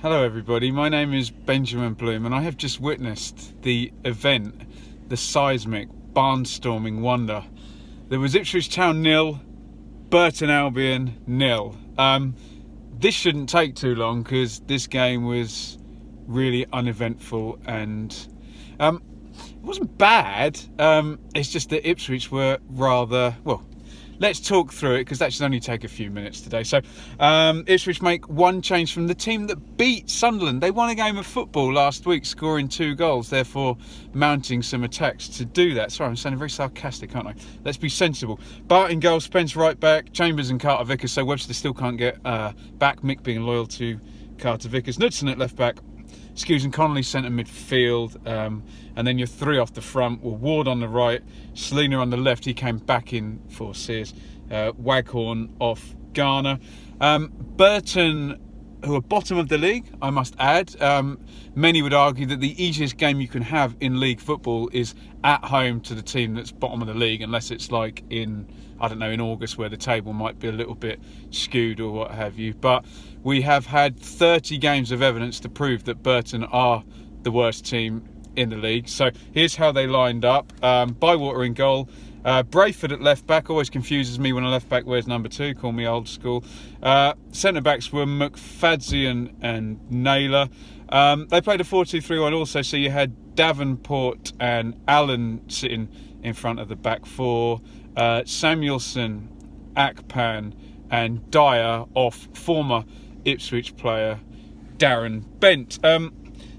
Hello everybody, my name is Benjamin Bloom and I have just witnessed the event, the seismic barnstorming wonder. There was Ipswich Town 0, Burton Albion 0. This shouldn't take too long because this game was really uneventful and it wasn't bad. It's just that Ipswich were rather, well, let's talk through it because that should only take a few minutes today. So Ipswich make one change from the team that beat Sunderland. They won a game of football last week, scoring 2 goals, therefore mounting some attacks to do that. Sorry, I'm sounding very sarcastic, aren't I? Let's be sensible. Bart in goal, Spence right back, Chambers and Carter Vickers, so Webster still can't get back, Mick being loyal to Carter Vickers. Knudsen at left back, Skewes and Connolly centre midfield, and then your 3 off the front were Ward on the right, Selina on the left. He came back in for Sears, Waghorn off Garner. Burton, who are bottom of the league, I must add. Many would argue that the easiest game you can have in league football is at home to the team that's bottom of the league, unless it's like in, I don't know, in August where the table might be a little bit skewed or what have you. But we have had 30 games of evidence to prove that Burton are the worst team in the league. So here's how they lined up. Bywater in goal. Brayford at left back, always confuses me when a left back wears number 2, call me old school. Centre backs were McFadzean and Naylor. They played a 4-2-3-1 also, so you had Davenport and Allen sitting in front of the back 4. Samuelson, Akpan and Dyer off former Ipswich player Darren Bent.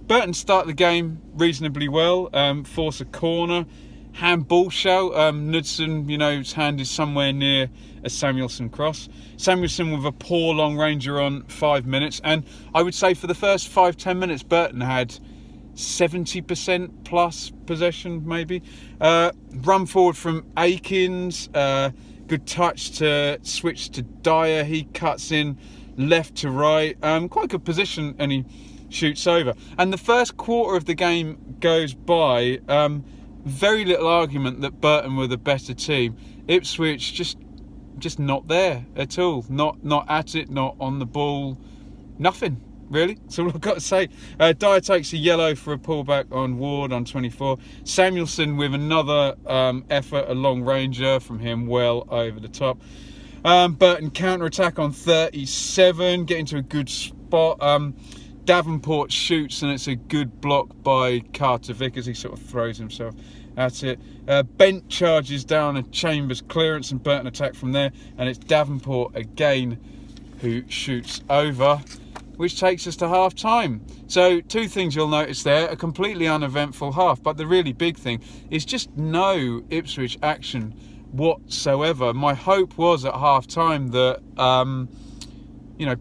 Burton start the game reasonably well, force a corner, handball show. Knudsen, his hand is somewhere near a Samuelson cross. Samuelson with a poor long ranger on 5 minutes, and I would say for the first 5-10 minutes Burton had 70% plus possession maybe. Run forward from Akins, good touch to switch to Dyer, he cuts in left to right, quite good position, and he shoots over. And the first quarter of the game goes by, very little argument that Burton were the better team. Ipswich just not there at all, not at it, not on the ball, nothing really. That's all I've got to say. Dyer takes a yellow for a pullback on Ward on 24. Samuelson with another effort, a long ranger from him, well over the top. Burton counter-attack on 37, getting to a good spot. Davenport shoots and it's a good block by Carter Vickers. He sort of throws himself at it. Bent charges down a Chambers clearance and Burton attack from there, and it's Davenport again who shoots over, which takes us to half time. So 2 things you'll notice there: a completely uneventful half, but the really big thing is just no Ipswich action whatsoever. My hope was at half time that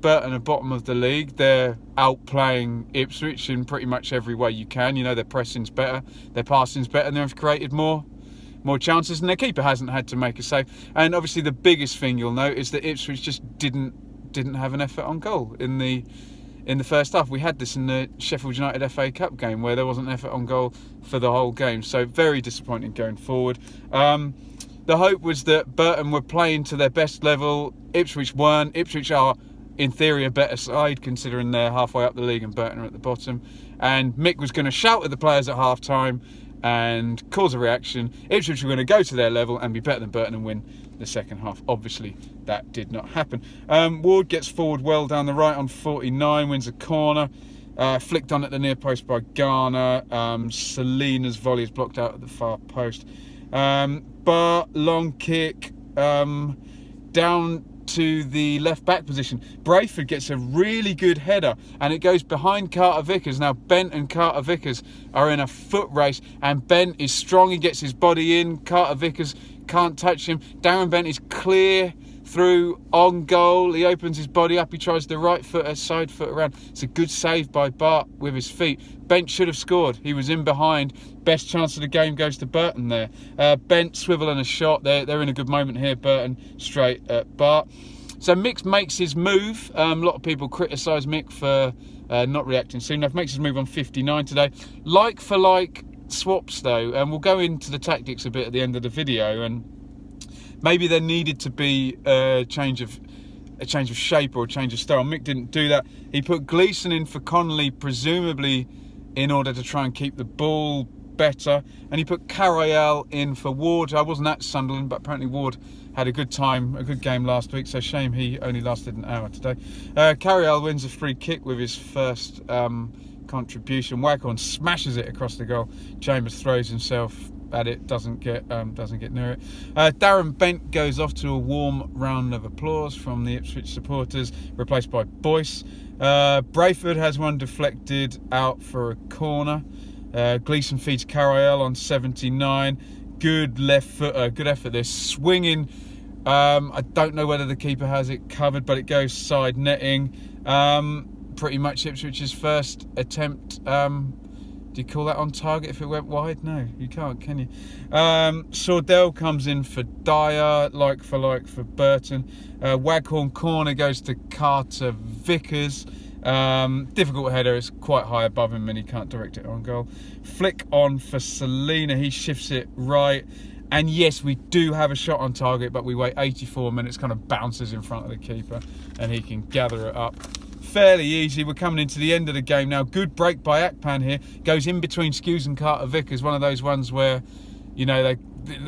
Burton are bottom of the league, they're outplaying Ipswich in pretty much every way you can. Their pressing's better, their passing's better, and they've created more chances, and their keeper hasn't had to make a save. And obviously the biggest thing you'll note is that Ipswich just didn't have an effort on goal in the first half. We had this in the Sheffield United FA Cup game where there wasn't an effort on goal for the whole game, so very disappointing going forward. The hope was that Burton were playing to their best level. Ipswich weren't. Ipswich are in theory a better side considering they're halfway up the league and Burton are at the bottom, and Mick was going to shout at the players at half time and cause a reaction. Ipswich were going to go to their level and be better than Burton and win the second half. Obviously that did not happen. Ward gets forward well down the right on 49, wins a corner, flicked on at the near post by Garner. Selina's volley is blocked out at the far post. But long kick down to the left back position. Brayford gets a really good header and it goes behind Carter Vickers. Now Bent and Carter Vickers are in a foot race and Bent is strong, he gets his body in, Carter Vickers can't touch him. Darren Bent is clear through on goal, he opens his body up, he tries the right foot, side foot around. It's a good save by Bart with his feet. Bent should have scored, he was in behind. Best chance of the game goes to Burton there. Bent, swivel and a shot, they're in a good moment here. Burton straight at Bart. So Mick makes his move. A lot of people criticise Mick for not reacting soon enough. Makes his move on 59 today. Like for like swaps though, and we'll go into the tactics a bit at the end of the video, and maybe there needed to be a change of a change of shape or a change of style. Mick didn't do that. He put Gleeson in for Connolly, presumably in order to try and keep the ball better, and he put Carayel in for Ward. I wasn't at Sunderland, but apparently Ward had a good game last week, so shame he only lasted an hour today. Carayel wins a free kick with his first contribution. Waghorn smashes it across the goal. Chambers throws himself at it, doesn't get near it. Darren Bent goes off to a warm round of applause from the Ipswich supporters, replaced by Boyce. Brayford has one deflected out for a corner. Gleeson feeds Carayel on 79. Good left footer, good effort there, swinging. I don't know whether the keeper has it covered, but it goes side netting. Pretty much Ipswich's first attempt. Do you call that on target if it went wide? No, you can't, can you? Sordell comes in for Dyer, like for Burton. Waghorn corner goes to Carter Vickers. Difficult header, it's quite high above him and he can't direct it on goal. Flick on for Selina, he shifts it right. And yes, we do have a shot on target, but we wait 84 minutes, kind of bounces in front of the keeper and he can gather it up. Fairly easy. We're coming into the end of the game now. Good break by Akpan here. Goes in between Skews and Carter Vickers. One of those ones where, you know,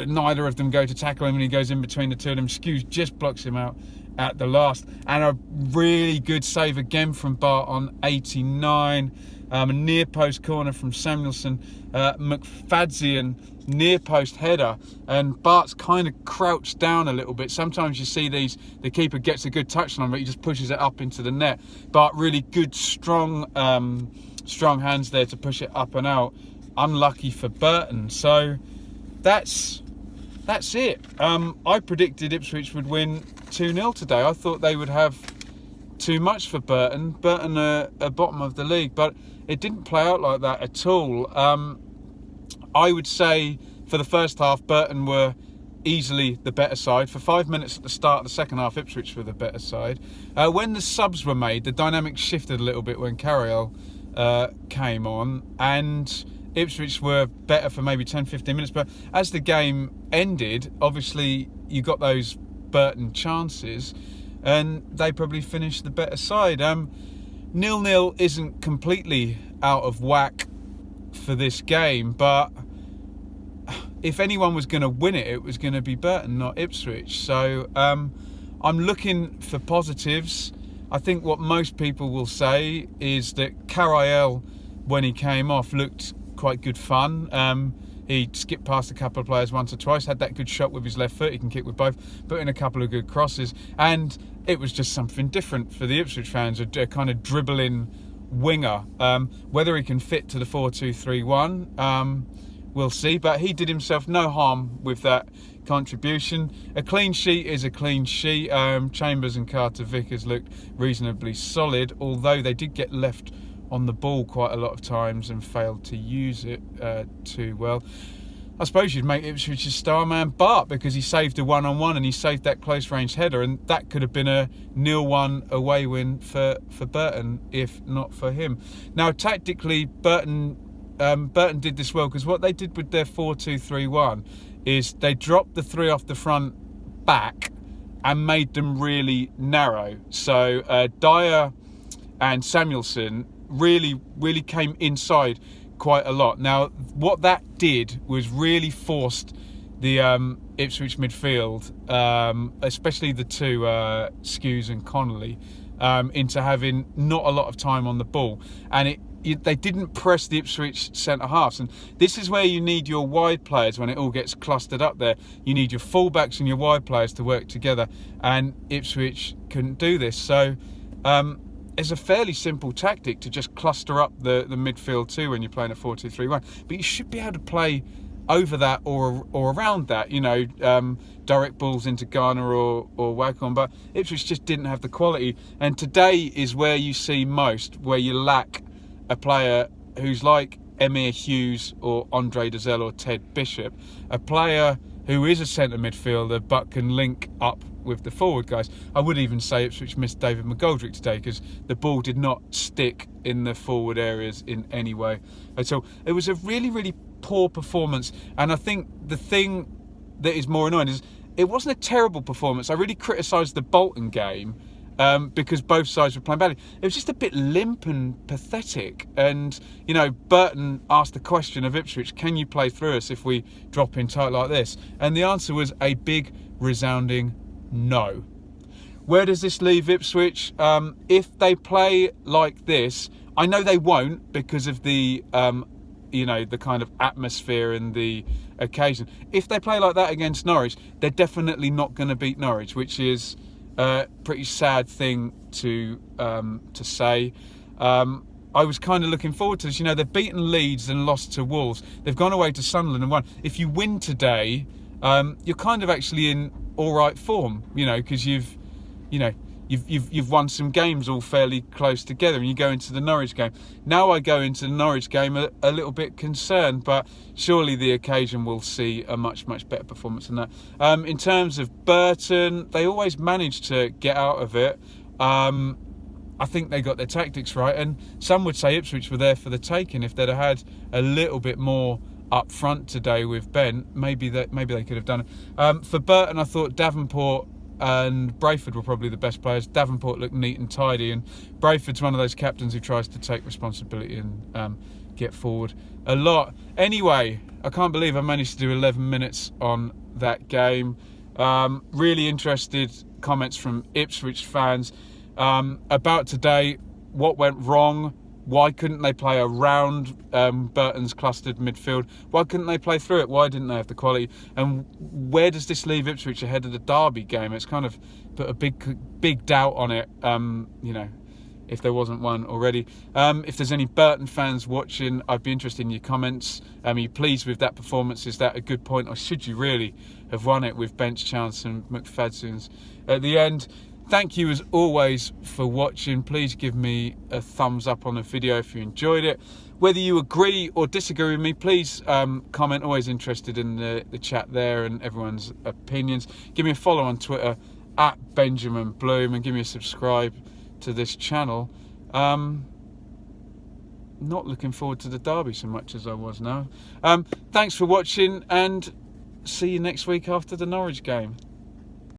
neither of them go to tackle him and he goes in between the two of them. Skews just blocks him out at the last. And a really good save again from Bart on 89. A near post corner from Samuelson. McFadzean near post header, and Bart's kind of crouched down a little bit. Sometimes you see the keeper gets a good touch on him, but he just pushes it up into the net. Bart really good, strong hands there to push it up and out. Unlucky for Burton. So that's it. I predicted Ipswich would win 2-0 today. I thought they would have too much for Burton. Burton are bottom of the league, but it didn't play out like that at all. I would say for the first half, Burton were easily the better side. For 5 minutes at the start of the second half, Ipswich were the better side. When the subs were made, the dynamics shifted a little bit when Carayel came on, and Ipswich were better for maybe 10-15 minutes. But as the game ended, obviously you got those Burton chances, and they probably finished the better side. 0-0 isn't completely out of whack for this game, but if anyone was going to win it, it was going to be Burton, not Ipswich. So I'm looking for positives. I think what most people will say is that Carayel, when he came off, looked quite good fun. He skipped past a couple of players once or twice, had that good shot with his left foot, he can kick with both, put in a couple of good crosses, and it was just something different for the Ipswich fans, a kind of dribbling winger. Whether he can fit to the 4-2-3-1, we'll see, but he did himself no harm with that contribution. A clean sheet is a clean sheet. Chambers and Carter Vickers looked reasonably solid, although they did get left on the ball quite a lot of times and failed to use it too well. I suppose you'd make Ipswich's star man Bart, because he saved a one-on-one and he saved that close-range header, and that could have been a 0-1 away win for Burton if not for him. Now, tactically, Burton did this well, because what they did with their 4-2-3-1 is they dropped the three off the front back and made them really narrow. So Dyer and Samuelson really came inside quite a lot. Now, what that did was really forced the Ipswich midfield, especially the two Skews and Connolly, into having not a lot of time on the ball, and they didn't press the Ipswich centre halves. And this is where you need your wide players when it all gets clustered up there. You need your fullbacks and your wide players to work together, and Ipswich couldn't do this. So it's a fairly simple tactic to just cluster up the midfield too when you're playing a 4-2-3-1. But you should be able to play over that or around that, you know, direct balls into Garner or Waghorn. But Ipswich just didn't have the quality. And today is where you see most, where you lack a player who's like Emir Hughes or Andre Dezelle or Ted Bishop, a player who is a centre midfielder but can link up with the forward guys. I would even say Ipswich missed David McGoldrick today, because the ball did not stick in the forward areas in any way at all. It was a really poor performance, and I think the thing that is more annoying is it wasn't a terrible performance. I really criticised the Bolton game, because both sides were playing badly. It was just a bit limp and pathetic. And, you know, Burton asked the question of Ipswich, can you play through us if we drop in tight like this? And the answer was a big, resounding no. Where does this leave Ipswich? If they play like this, I know they won't because of the, you know, the kind of atmosphere and the occasion. If they play like that against Norwich, they're definitely not going to beat Norwich, which is a pretty sad thing to say. I was kind of looking forward to this. You know, they've beaten Leeds and lost to Wolves. They've gone away to Sunderland and won. If you win today, you're kind of actually in all right form, you know, because you've won some games all fairly close together, and you go into the Norwich game. Now I go into the Norwich game a little bit concerned, but surely the occasion will see a much better performance than that. In terms of Burton, they always manage to get out of it. I think they got their tactics right, and some would say Ipswich were there for the taking. If they'd have had a little bit more up front today with Ben, maybe they could have done it. For Burton, I thought Davenport and Brayford were probably the best players. Davenport looked neat and tidy, and Brayford's one of those captains who tries to take responsibility and get forward a lot. Anyway, I can't believe I managed to do 11 minutes on that game. Really interested comments from Ipswich fans about today. What went wrong? Why couldn't they play around Burton's clustered midfield? Why couldn't they play through it? Why didn't they have the quality? And where does this leave Ipswich ahead of the Derby game? It's kind of put a big doubt on it, you know, if there wasn't one already. If there's any Burton fans watching, I'd be interested in your comments. Are you pleased with that performance? Is that a good point? Or should you really have won it with bench chance and McFadzean's at the end? Thank you as always for watching. Please give me a thumbs up on the video if you enjoyed it. Whether you agree or disagree with me, please comment. Always interested in the chat there and everyone's opinions. Give me a follow on Twitter at Benjamin Bloom, and give me a subscribe to this channel. Not looking forward to the Derby so much as I was now. Thanks for watching, and see you next week after the Norwich game.